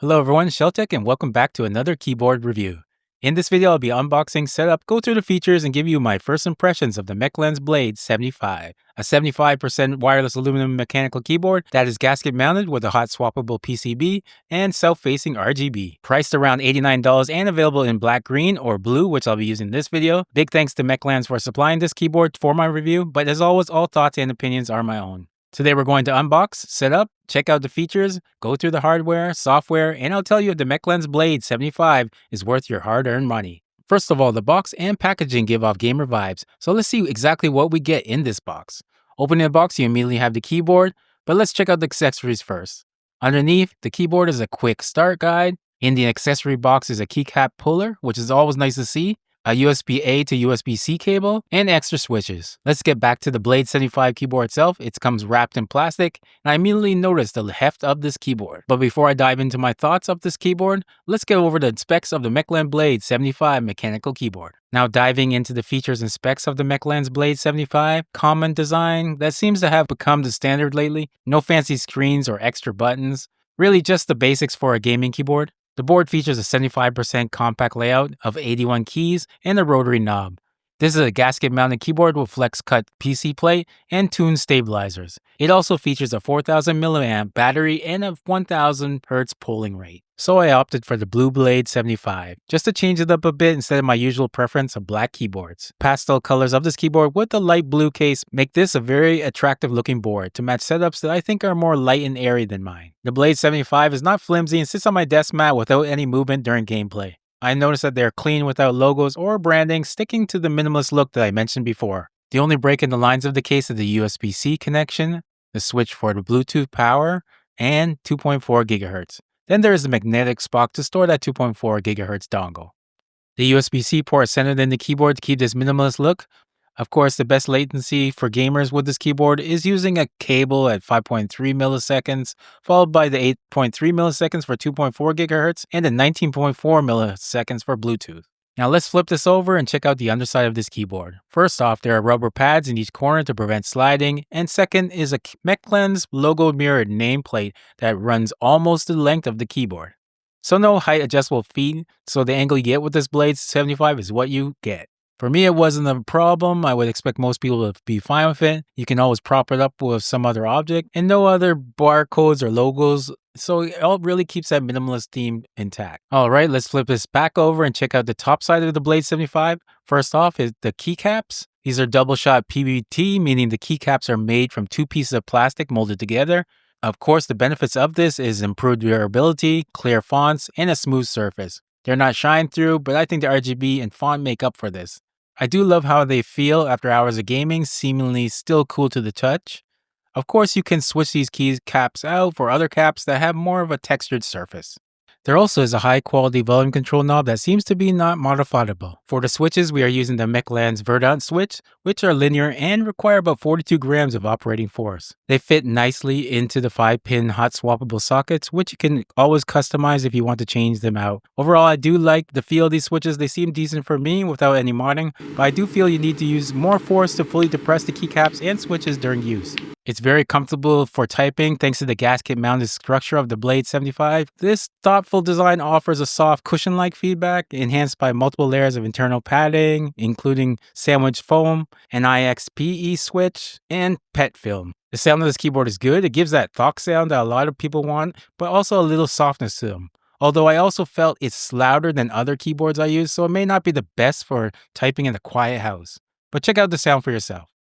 Hello everyone, SHELTECH, and welcome back to another keyboard review. In this video, I'll be unboxing, setup, go through the features, and give you my first impressions of the Mechlands Blade75, a 75% wireless aluminum mechanical keyboard that is gasket mounted with a hot swappable PCB and self-facing RGB. Priced around $89 and available in black, green, or blue, which I'll be using in this video. Big thanks to Mechlands for supplying this keyboard for my review, but as always, all thoughts and opinions are my own. Today we're going to unbox, set up, check out the features, go through the hardware, software, and I'll tell you if the Mechlands Blade75 is worth your hard-earned money. First of all, the box and packaging give off gamer vibes, so let's see exactly what we get in this box. Opening the box, you immediately have the keyboard, but let's check out the accessories first. Underneath, the keyboard is a quick start guide. In the accessory box is a keycap puller, which is always nice to see, a USB-A to USB-C cable, and extra switches. Let's get back to the Blade75 keyboard itself. It comes wrapped in plastic, and I immediately noticed the heft of this keyboard. But before I dive into my thoughts of this keyboard, let's get over the specs of the Mechlands Blade75 Mechanical Keyboard. Now diving into the features and specs of the Mechlands Blade75, common design that seems to have become the standard lately. No fancy screens or extra buttons, really just the basics for a gaming keyboard. The board features a 75% compact layout of 81 keys and a rotary knob. This is a gasket-mounted keyboard with flex-cut PC plate and tuned stabilizers. It also features a 4000 mAh battery and a 1000 Hz polling rate. So I opted for the Blue Blade75, just to change it up a bit instead of my usual preference of black keyboards. Pastel colors of this keyboard with the light blue case make this a very attractive looking board to match setups that I think are more light and airy than mine. The Blade75 is not flimsy and sits on my desk mat without any movement during gameplay. I noticed that they're clean without logos or branding, sticking to the minimalist look that I mentioned before. The only break in the lines of the case is the USB-C connection, the switch for the Bluetooth power, and 2.4 GHz. Then there is the magnetic spot to store that 2.4 GHz dongle. The USB-C port is centered in the keyboard to keep this minimalist look. Of course, the best latency for gamers with this keyboard is using a cable at 5.3 milliseconds, followed by the 8.3 milliseconds for 2.4 GHz and the 19.4 milliseconds for Bluetooth. Now let's flip this over and check out the underside of this keyboard. First off, there are rubber pads in each corner to prevent sliding, and second is a Mechlands logo mirrored nameplate that runs almost the length of the keyboard. So no height adjustable feet, so the angle you get with this Blade75 is what you get. For me, it wasn't a problem. I would expect most people to be fine with it. You can always prop it up with some other object and no other barcodes or logos. So it all really keeps that minimalist theme intact. All right, let's flip this back over and check out the top side of the Blade75. First off is the keycaps. These are double shot PBT, meaning the keycaps are made from two pieces of plastic molded together. Of course, the benefits of this is improved durability, clear fonts, and a smooth surface. They're not shine through, but I think the RGB and font make up for this. I do love how they feel after hours of gaming, seemingly still cool to the touch. Of course, you can switch these keycaps out for other caps that have more of a textured surface. There also is a high quality volume control knob that seems to be not modifiable. For the switches, we are using the Mechlands Verdant switch, which are linear and require about 42 grams of operating force. They fit nicely into the 5-pin hot swappable sockets, which you can always customize if you want to change them out. Overall, I do like the feel of these switches. They seem decent for me without any modding, but I do feel you need to use more force to fully depress the keycaps and switches during use. It's very comfortable for typing thanks to the gasket-mounted structure of the Blade75. This thoughtful design offers a soft cushion-like feedback enhanced by multiple layers of internal padding, including sandwich foam, an IXPE switch, and PET film. The sound of this keyboard is good. It gives that thock sound that a lot of people want, but also a little softness to them. Although I also felt it's louder than other keyboards I use, so it may not be the best for typing in a quiet house. But check out the sound for yourself.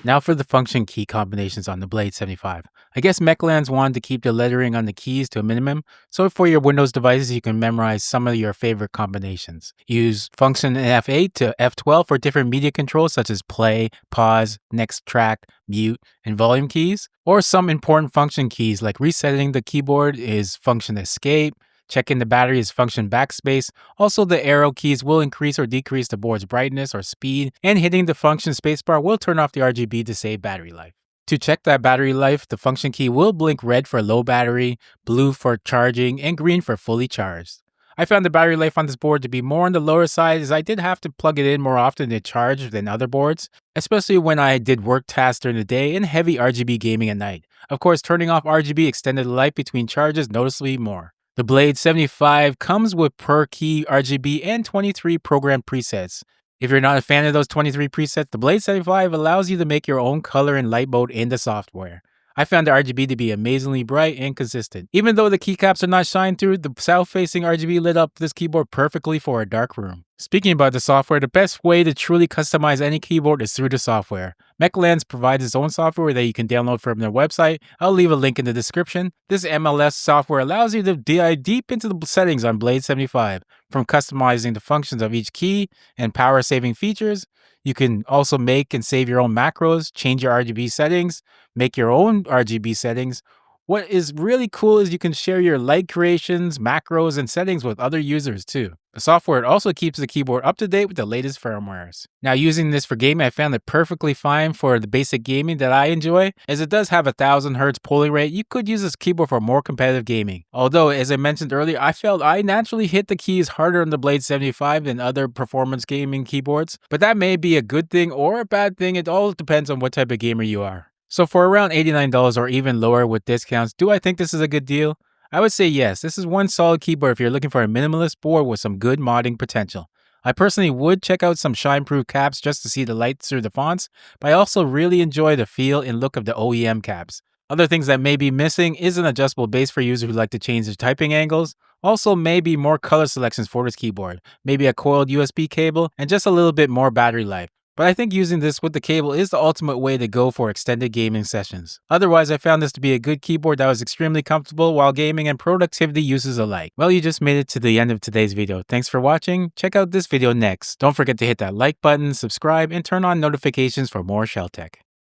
Now for the function key combinations on the Blade75. I guess Mechlands wanted to keep the lettering on the keys to a minimum, so for your Windows devices you can memorize some of your favorite combinations. Use function F8 to F12 for different media controls such as play, pause, next track, mute, and volume keys. Or some important function keys like resetting the keyboard is function escape, checking the battery is function backspace. Also, the arrow keys will increase or decrease the board's brightness or speed, and hitting the function spacebar will turn off the RGB to save battery life. To check that battery life, the function key will blink red for low battery, blue for charging, and green for fully charged. I found the battery life on this board to be more on the lower side as I did have to plug it in more often to charge than other boards, especially when I did work tasks during the day and heavy RGB gaming at night. Of course, turning off RGB extended the life between charges noticeably more. The Blade 75 comes with per key RGB and 23 programmed presets. If you're not a fan of those 23 presets, the Blade 75 allows you to make your own color and light mode in the software. I found the RGB to be amazingly bright and consistent. Even though the keycaps are not shine through, the south-facing RGB lit up this keyboard perfectly for a dark room. Speaking about the software, the best way to truly customize any keyboard is through the software. Mechlands provides its own software that you can download from their website. I'll leave a link in the description. This MLS software allows you to dive deep into the settings on Blade 75, from customizing the functions of each key and power-saving features. You can also make and save your own macros, change your RGB settings, make your own RGB settings. What is really cool is you can share your light creations, macros, and settings with other users too. The software also keeps the keyboard up to date with the latest firmwares. Now, using this for gaming, I found it perfectly fine for the basic gaming that I enjoy, as it does have a 1000Hz polling rate. You could use this keyboard for more competitive gaming. Although, as I mentioned earlier, I felt I naturally hit the keys harder on the Blade 75 than other performance gaming keyboards, but that may be a good thing or a bad thing. It all depends on what type of gamer you are. So for around $89 or even lower with discounts, do I think this is a good deal? I would say yes. This is one solid keyboard if you're looking for a minimalist board with some good modding potential. I personally would check out some shine-proof caps just to see the light through the fonts, but I also really enjoy the feel and look of the OEM caps. Other things that may be missing is an adjustable base for users who like to change their typing angles. Also, maybe more color selections for this keyboard, maybe a coiled USB cable, and just a little bit more battery life. But I think using this with the cable is the ultimate way to go for extended gaming sessions. Otherwise, I found this to be a good keyboard that was extremely comfortable while gaming and productivity uses alike. Well, you just made it to the end of today's video. Thanks for watching. Check out this video next. Don't forget to hit that like button, subscribe, and turn on notifications for more SHELTECH.